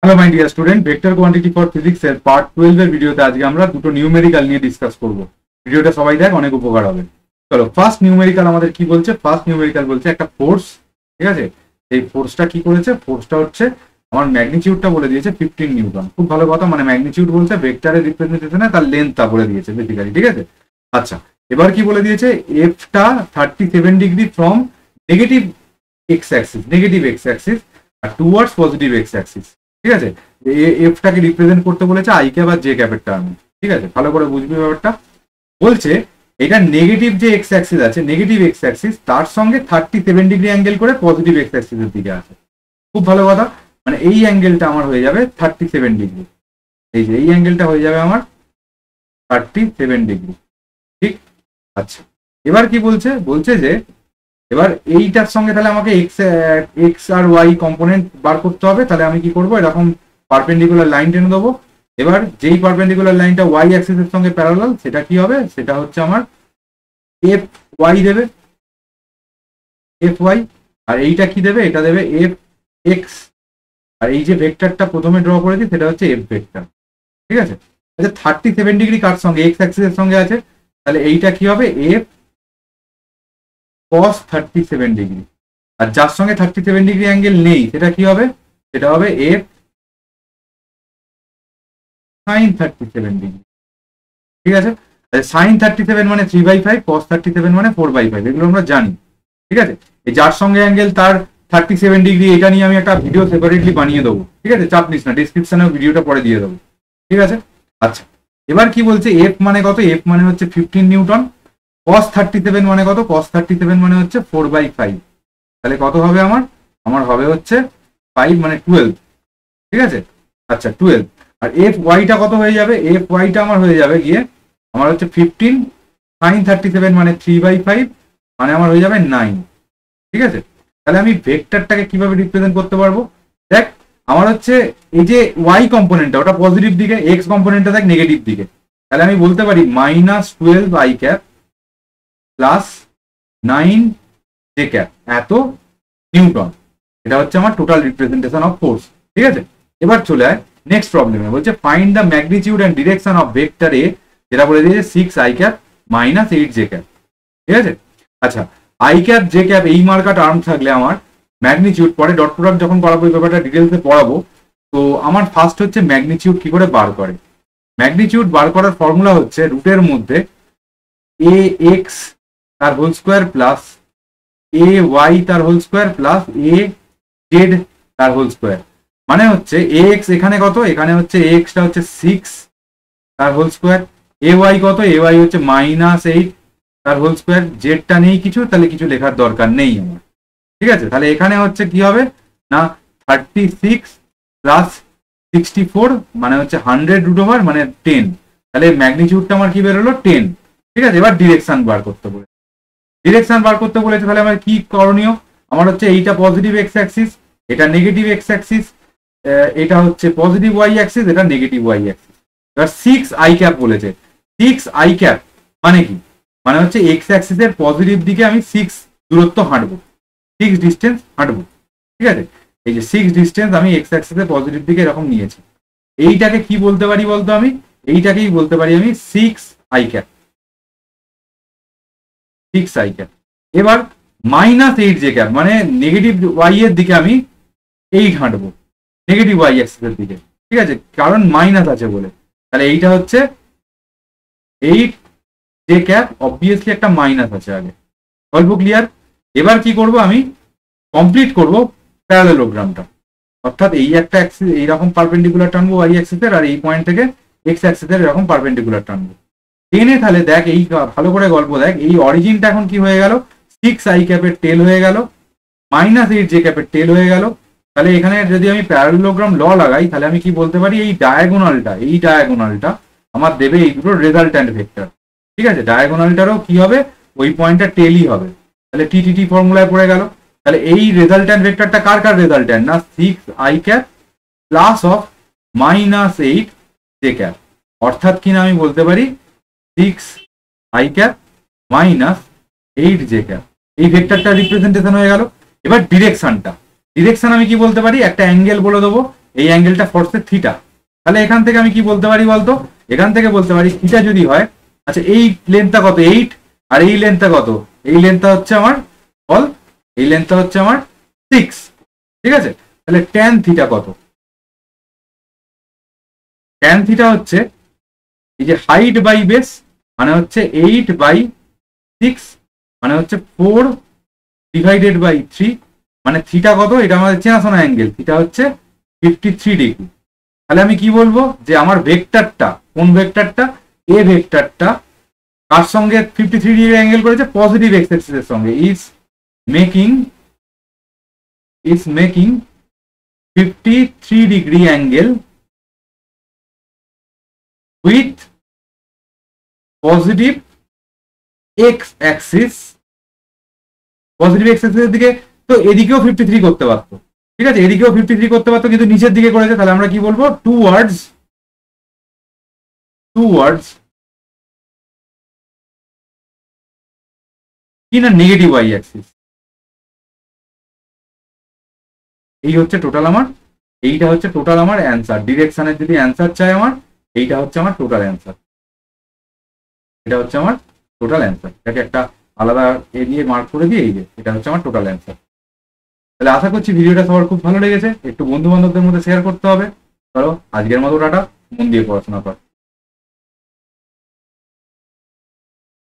Hello my dear student, vector quantity for physics এর part 12 এর ভিডিওতে আজকে আমরা দুটো নিউমেরিক্যাল নিয়ে ডিসকাস করব। ভিডিওটা সবাই দেখ, অনেক উপকার হবে। চলো, ফার্স্ট নিউমেরিক্যাল আমাদের কি বলছে? ফার্স্ট নিউমেরিক্যাল বলছে একটা ফোর্স, ঠিক আছে? এই ফোর্সটা কি করেছে? ফোর্সটা হচ্ছে আমার ম্যাগনিটিউডটা বলে দিয়েছে 15 নিউটন। খুব ভালো কথা, মানে ম্যাগনিটিউড বলছে ভেক্টরের রিপ্রেজেন্টেশনে তার লেন্থটা বলে দিয়েছে বেসিক্যালি, ঠিক আছে? আচ্ছা, এবার কি বলে দিয়েছে? এফটা 37 degree from negative X axis, negative X axis আর টুয়ার্ডস পজিটিভ এক্স অ্যাক্সিস, ঠিক আছে? এফটাকে রিপ্রেজেন্ট করতে বলেছে আই ক্যাপ আর জে ক্যাপের টার্মে, ঠিক আছে? ভালো করে বুঝবি ব্যাপারটা। বলছে এটা নেগেটিভ যে এক্স অ্যাক্সিস আছে, নেগেটিভ এক্স অ্যাক্সিস তার সঙ্গে 37 ডিগ্রি অ্যাঙ্গেল করে পজিটিভ এক্স অ্যাক্সিসের দিকে আছে। খুব ভালো কথা, মানে এই অ্যাঙ্গেলটা আমার হয়ে যাবে 37 ডিগ্রি। এই যে এই অ্যাঙ্গেলটা হয়ে যাবে আমার 37 ডিগ্রি, ঠিক? আচ্ছা, এবার কি বলছে? বলছে যে এবার এইটার সঙ্গে তাহলে আমাকে এক্স আর ওয়াই কম্পোনেন্ট বার করতে হবে। তাহলে আমি কি করবো? এরকম পারপেন্ডিকুলার লাইন টেনে দেবো। এবার যেই পারপেন্ডিকুলার লাইনটা ওয়াই অ্যাক্সিসের সঙ্গে প্যারালাল, সেটা কি হবে? সেটা হচ্ছে আমার এফ ওয়াই দেবে, এফ ওয়াই। আর এইটা কি দেবে? এটা দেবে এফ এক্স। আর এই যে ভেক্টরটা প্রথমে ড্র করেছি সেটা হচ্ছে এফ ভেক্টর, ঠিক আছে? আচ্ছা, 37 ডিগ্রি কার সঙ্গে? এক্স অ্যাক্সিসের সঙ্গে আছে। তাহলে এইটা কি হবে? F cos 37 degree. আর যার সঙ্গে 37 ডিগ্রি অ্যাঙ্গেল নেই সেটা কি হবে? সেটা হবে এফ sin 37 ডিগ্রি, ঠিক আছে? sin 37 মানে 3/5, cos 37 মানে 4/5, এগুলো আমরা জানি, ঠিক আছে? এই যার সঙ্গে অ্যাঙ্গেল তার 37 ডিগ্রি, এটা নিয়ে আমি একটা ভিডিও সেপারেটলি বানিয়ে দেবো, ঠিক আছে? চাপ নিস না, ডিসক্রিপশনে ভিডিওটা পরে দিয়ে দেবো, ঠিক আছে? আচ্ছা, এবার কি বলছে? এফ মানে কত? এফ মানে হচ্ছে 15 নিউটন। cos 37 মানে কত? cos 37 মানে হচ্ছে 4/5। তাহলে কত হবে আমার? আমার হবে হচ্ছে 5 মানে 12, ঠিক আছে? আচ্ছা, 12। আর এফ ওয়াইটা কত হয়ে যাবে? এফ ওয়াইটা আমার হয়ে যাবে গিয়ে আমার হচ্ছে 15 sin 37 মানে 3/5, মানে আমার হয়ে যাবে 9, ঠিক আছে? তাহলে আমি ভেক্টরটাকে কিভাবে রিপ্রেজেন্ট করতে পারবো? দেখ, আমার হচ্ছে এই যে ওয়াই কম্পোনেন্টটা ওটা পজিটিভ দিকে, এক্স কম্পোনেন্টটা দেখ নেগেটিভ দিকে। তাহলে আমি বলতে পারি -12 I cap plus 9 J cap এত নিউটন। এটা হচ্ছে আমার টোটাল রিপ্রেজেন্টেশন অফ ফোর্স, ঠিক আছে? এবার চলে আয় নেক্সট প্রবলেমে। বলছে find the magnitude and direction of vector A, যেটা বলে দিয়েছে 6 I cap minus 8 J cap, ঠিক আছে? আচ্ছা, আই ক্যাপ জে ক্যাপ এই মার্কা টার্ম থাকলে আমার ম্যাগনিটিউড, পরে ডট প্রোডাক্ট যখন করাবো এই ব্যাপারটা ডিটেলসে পড়াবো। তো আমার ফার্স্ট হচ্ছে ম্যাগনিটিউড কি করে বার করে। ম্যাগনিটিউড বার করার ফর্মুলা হচ্ছে রুটের মধ্যে এ এক্স তার whole square plus A Y তার whole square plus A Z তার হোল স্কোয়ার। মানে হচ্ছে এ এক্স এখানে কত? এখানে হচ্ছে এ এক্সটা হচ্ছে 6 তার হোল স্কোয়ার। এ ওয়াই কত? এ ওয়াই হচ্ছে -8 তার হোল স্কোয়ার। জেডটা নেই কিছু, তাহলে কিছু লেখার দরকার নেই আমার, ঠিক আছে? তাহলে এখানে হচ্ছে কি হবে না 36 প্লাস 64 মানে হচ্ছে 100√, মানে 10। তাহলে ম্যাগনিটিউডটা আমার কি বেরোলো? 10, ঠিক আছে? এবার ডিরেকশন বার করতে বলে, ডিরেকশন বার করতে বলেছে। তাহলে আমার কি করণীয়? আমার হচ্ছে এইটা পজিটিভ এক্স অ্যাক্সিস, এটা নেগেটিভ এক্স অ্যাক্সিস, এটা হচ্ছে পজিটিভ ওয়াই অ্যাক্সিস, এটা নেগেটিভ ওয়াই অ্যাক্সিস। এবার 6 আই ক্যাপ বলেছে। 6 আই ক্যাপ মানে কি? মানে হচ্ছে এক্স অ্যাক্সিসের পজিটিভ দিকে আমি 6 দূরত্ব হাঁটবো, 6 ডিস্টেন্স হাঁটবো, ঠিক আছে? এই যে 6 ডিস্টেন্স আমি এক্স অ্যাক্সিসের পজিটিভ দিকে এরকম নিয়েছি। এইটাকে কি বলতে পারি বলতো? আমি এইটাকেই বলতে পারি আমি 6 আই ক্যাপ, 6 আই ক্যাপ। এবার -8 জে ক্যাপ মানে নেগেটিভ ওয়াই এর দিকে আমি 8 হাঁটবো, নেগেটিভ ওয়াই অ্যাক্সিসের দিকে, ঠিক আছে? কারণ মাইনাস আছে বলে। তাহলে এইটা হচ্ছে 8 জে ক্যাপ, অবভিয়াসলি একটা মাইনাস আছে আগে। গল্প ক্লিয়ার? এবার কি করব? আমি কমপ্লিট করব প্যারালেলোগ্রামটা, অর্থাৎ এই একটা অ্যাক্সিস এইরকম পারপেন্ডিকুলার টানবো ওয়াই অ্যাক্সিসের, আর এই পয়েন্ট থেকে এক্স অ্যাক্সিসের এরকম পারপেন্ডিকুলার টানবো। টেনে তাহলে দেখ, এই ভালো করে গল্প দেখ, এই অরিজিনটা এখন কি হয়ে গেল? 6 আই ক্যাপের টেল হয়ে গেল, -8 জে ক্যাপের টেল হয়ে গেল। তাহলে এখানে যদি আমি প্যারালেলোগ্রাম ল লাগাই, তাহলে আমি কি বলতে পারি? এই ডায়াগোনালটা আমার দেবে এই দুটো রেজাল্ট্যান্ট ভেক্টর, ঠিক আছে? ডায়াগোনালটারও কি হবে? ওই পয়েন্টটা টেলই হবে। তাহলে টি ফর্মুলায় পড়ে গেল। তাহলে এই রেজাল্ট্যান্ট ভেক্টরটা কার কার রেজাল্ট্যান্ট? না 6 I cap plus of -8 J cap. অর্থাৎ কিনা আমি বলতে পারি 6 আই ক্যাপ -8 জে ক্যাপ। এই ভেক্টরটা রিপ্রেজেন্টেশন হয়ে গেল। এবার ডিরেকশনটা, ডিরেকশন আমি কি বলতে পারি? একটা অ্যাঙ্গেল বলে দেবো, এই অ্যাঙ্গেলটা ফোর্সে থিটা। তাহলে এখান থেকে আমি কি বলতে পারি বলতো, এখান থেকে বলতে পারি থিটা যদি হয়, আচ্ছা এই লেন্থটা কত 8 আর এই লেন্থটা কত, এই লেন্থটা হচ্ছে আমার বল, এই লেন্থটা হচ্ছে আমার 6, ঠিক আছে। তাহলে ট্যান থিটা কত, ট্যান থিটা হচ্ছে এই যে হাইট বাই বেস মানে হচ্ছে 8/6 মানে হচ্ছে 4/3 মানে থিটা কত, এটা আমাদের চেনাশোনা অ্যাঙ্গেল, থিটা হচ্ছে 53 ডিগ্রি। তাহলে আমি কি বলবো যে আমার ভেক্টরটা, কোন ভেক্টরটা, এ ভেক্টরটা কার সঙ্গে 53 ডিগ্রি অ্যাঙ্গেল করেছে, পজিটিভ এক্স অ্যাক্সিসের সঙ্গে, is making 53 degree angle with positive X axis, positive X অ্যাক্সিসের দিকে, তো এদিকেও 53 করতে পারতো, ঠিক আছে, এদিকেও 53 করতে পারতো, কিন্তু নিচের দিকে করেছে। তাহলে আমরা কি বলবো, টুয়ার্ডস কি না নেগেটিভ ওয়াই অ্যাক্সিস। এই হচ্ছে টোটাল আমার, এইটা হচ্ছে টোটাল আমার অ্যান্সার। ডিরেকশনের যদি অ্যান্সার চাই আমার, এইটা হচ্ছে আমার টোটাল অ্যান্সার, এটা হচ্ছে আমার টোটাল অ্যান্সার। এটাকে একটা আলাদা এ দিয়ে মার্ক করে দিই, এই যে এটা হচ্ছে আমার টোটাল অ্যান্সার। তাহলে আশা করছি ভিডিওটা সবার খুব ভালো লেগেছে, একটু বন্ধু বান্ধবদের মধ্যে শেয়ার করতে হবে। চলো আজকের মতো টাটা, মন দিয়ে পড়াশোনা কর।